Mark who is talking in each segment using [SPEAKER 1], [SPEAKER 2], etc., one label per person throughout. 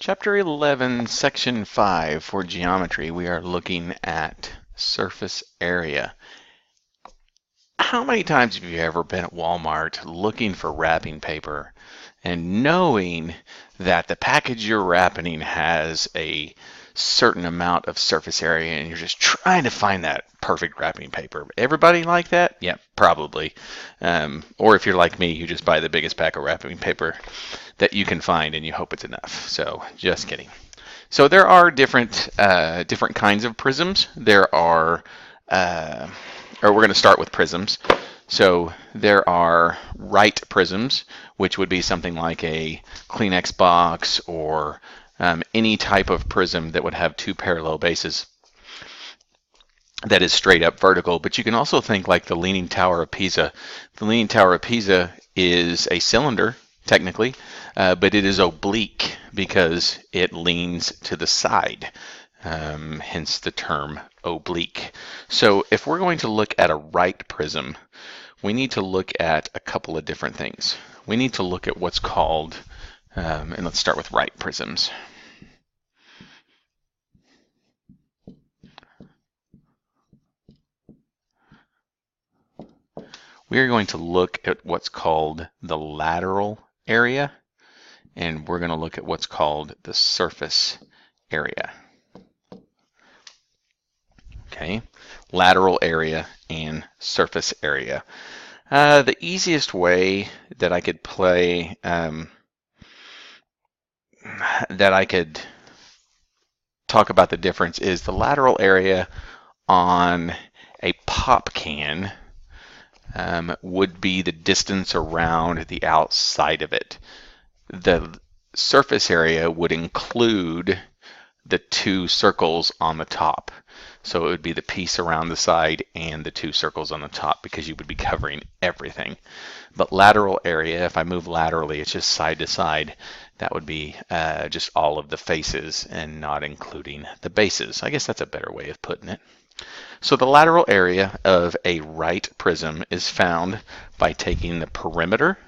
[SPEAKER 1] Chapter 11, Section 5 for geometry, we are looking at surface area. How many times have you ever been at Walmart looking for wrapping paper and knowing that the package you're wrapping has a certain amount of surface area and you're just trying to find that perfect wrapping paper? Everybody like that? Yeah, probably. Or if you're like me, you just buy the biggest pack of wrapping paper that you can find and you hope it's enough. So just kidding. So there are different kinds of prisms. There are, or we're going to start with prisms. So there are right prisms, which would be something like a Kleenex box or any type of prism that would have two parallel bases that is straight up vertical. But you can also think like the Leaning Tower of Pisa. The Leaning Tower of Pisa is a cylinder, technically, but it is oblique because it leans to the side, hence the term oblique. So if we're going to look at a right prism, we need to look at a couple of different things. We need to look at what's called, and let's start with right prisms. We are going to look at what's called the lateral area, and we're going to look at what's called the surface area. Okay, lateral area and surface area. The easiest way that I could talk about the difference is the lateral area on a pop can would be the distance around the outside of it. The surface area would include the two circles on the top. So it would be the piece around the side and the two circles on the top because you would be covering everything. But lateral area, if I move laterally, it's just side to side. That would be just all of the faces and not including the bases. I guess that's a better way of putting it. So the lateral area of a right prism is found by taking the perimeter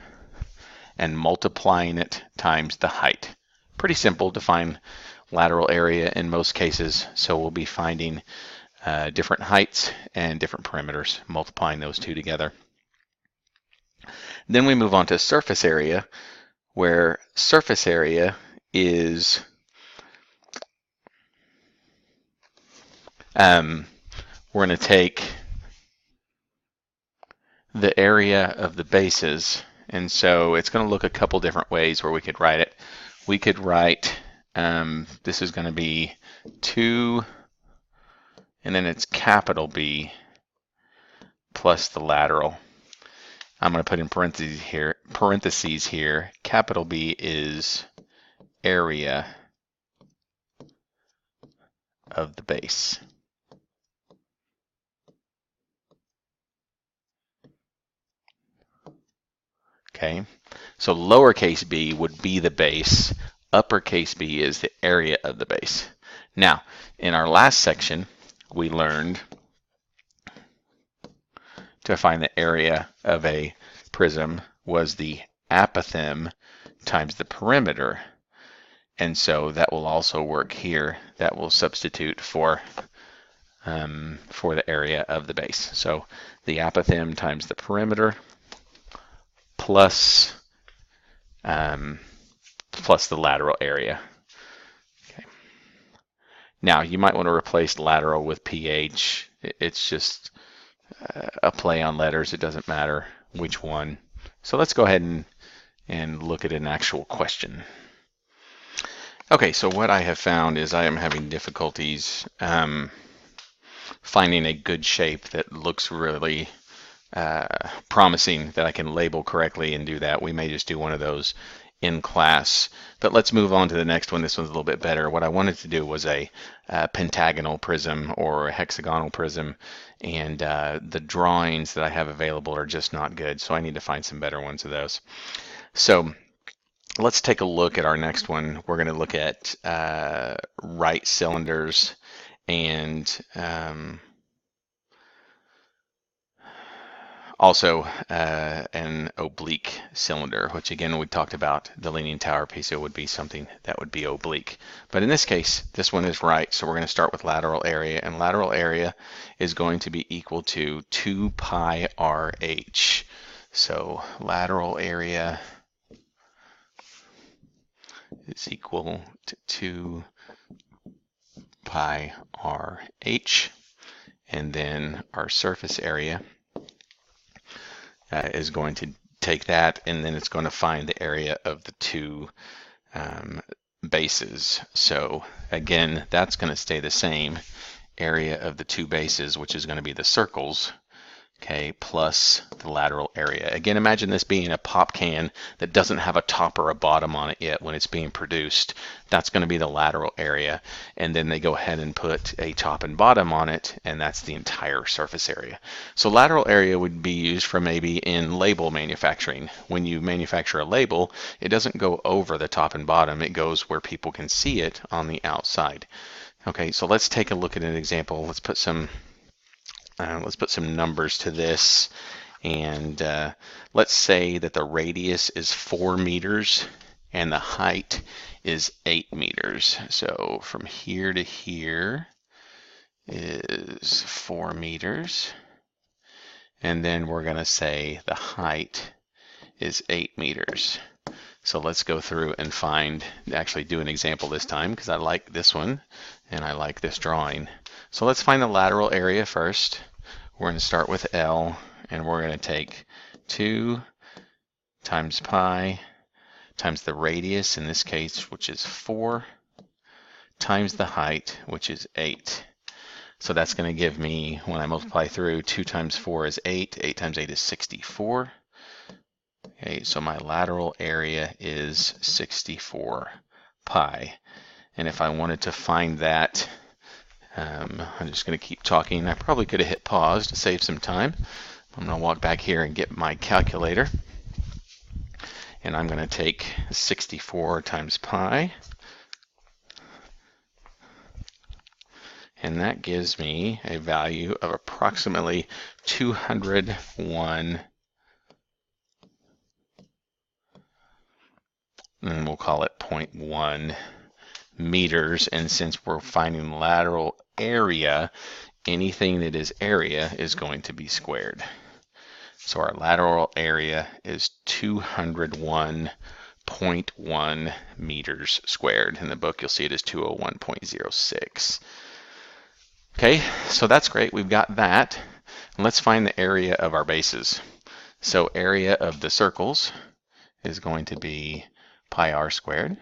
[SPEAKER 1] and multiplying it times the height. Pretty simple to find lateral area in most cases, so we'll be finding different heights and different perimeters, multiplying those two together. Then we move on to surface area, where surface area is we're going to take the area of the bases, and so it's going to look a couple different ways where we could write it. We could write, this is going to be 2, and then it's capital B plus the lateral. I'm going to put in parentheses here. Capital B is area of the base. Okay, so lowercase b would be the base, uppercase b is the area of the base. Now, in our last section, we learned to find the area of a prism was the apothem times the perimeter. And so that will also work here. That will substitute for the area of the base. So the apothem times the perimeter plus the lateral area. Okay. Now you might want to replace lateral with pH. It's just a play on letters. It doesn't matter which one. So let's go ahead and look at an actual question. Okay, so what I have found is I am having difficulties finding a good shape that looks really promising that I can label correctly and do that. We may just do one of those in class, but let's move on to the next one. This one's a little bit better. What I wanted to do was a pentagonal prism or a hexagonal prism, and the drawings that I have available are just not good, so I need to find some better ones of those. So let's take a look at our next one. We're going to look at right cylinders, and Also, an oblique cylinder, which again, we talked about the leaning tower piece, it would be something that would be oblique. But in this case, this one is right. So we're going to start with lateral area, and lateral area is going to be equal to 2 pi RH. So lateral area is equal to 2 pi RH. And then our surface area is going to take that, and then it's going to find the area of the two bases. So again, that's going to stay the same. Area of the two bases, which is going to be the circles, okay, plus the lateral area. Again, imagine this being a pop can that doesn't have a top or a bottom on it yet when it's being produced. That's going to be the lateral area. And then they go ahead and put a top and bottom on it, and that's the entire surface area. So lateral area would be used for maybe in label manufacturing. When you manufacture a label, it doesn't go over the top and bottom. It goes where people can see it on the outside. Okay, so let's take a look at an example. Let's put some numbers to this, and let's say that the radius is 4 meters and the height is 8 meters. So from here to here is 4 meters, and then we're going to say the height is 8 meters. So let's go through and actually do an example this time, because I like this one and I like this drawing. So let's find the lateral area first. We're going to start with L, and we're going to take 2 times pi times the radius, in this case, which is 4, times the height, which is 8. So that's going to give me, when I multiply through, 2 times 4 is 8, 8 times 8 is 64. Okay, so my lateral area is 64 pi. And if I wanted to find that, I'm just going to keep talking. I probably could have hit pause to save some time. I'm going to walk back here and get my calculator. And I'm going to take 64 times pi. And that gives me a value of approximately 201, and we'll call it 0.1 meters. And since we're finding lateral area, anything that is area is going to be squared. So our lateral area is 201.1 meters squared. In the book, you'll see it as 201.06. Okay, so that's great. We've got that. And let's find the area of our bases. So area of the circles is going to be pi r squared.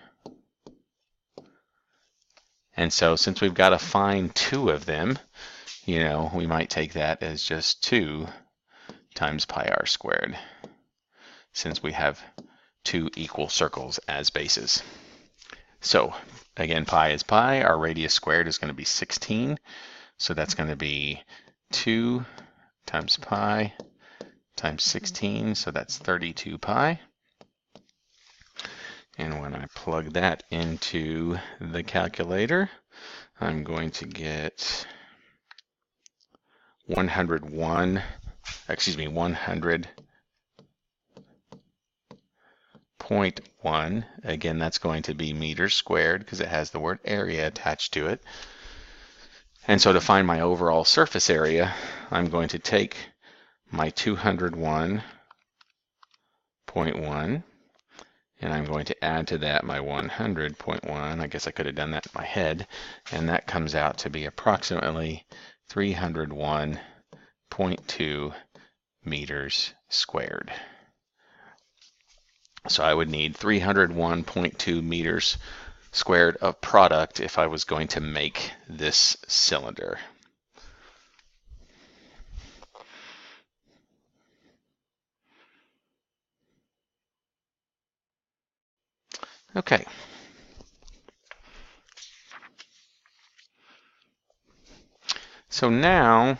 [SPEAKER 1] And so since we've got to find 2 of them, we might take that as just 2 times pi r squared, since we have 2 equal circles as bases. So again, pi is pi. Our radius squared is going to be 16. So that's going to be 2 times pi times 16. So that's 32 pi. And when I plug that into the calculator, I'm going to get 100.1. Again, that's going to be meters squared because it has the word area attached to it. And so to find my overall surface area, I'm going to take my 201.1, and I'm going to add to that my 100.1. I guess I could have done that in my head. And that comes out to be approximately 301.2 meters squared. So I would need 301.2 meters squared of product if I was going to make this cylinder. Okay. So now,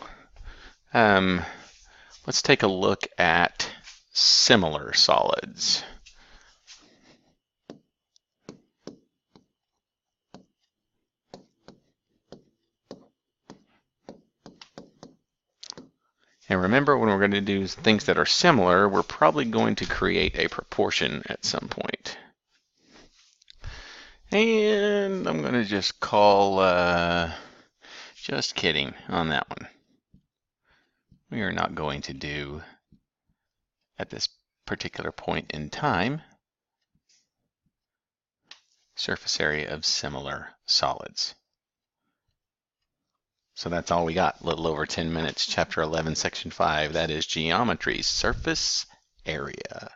[SPEAKER 1] let's take a look at similar solids. And remember, when we're going to do things that are similar, we're probably going to create a proportion at some point. And I'm going to just call, just kidding on that one. We are not going to do, at this particular point in time, surface area of similar solids. So that's all we got, a little over 10 minutes, Chapter 11, Section 5. That is geometry, surface area.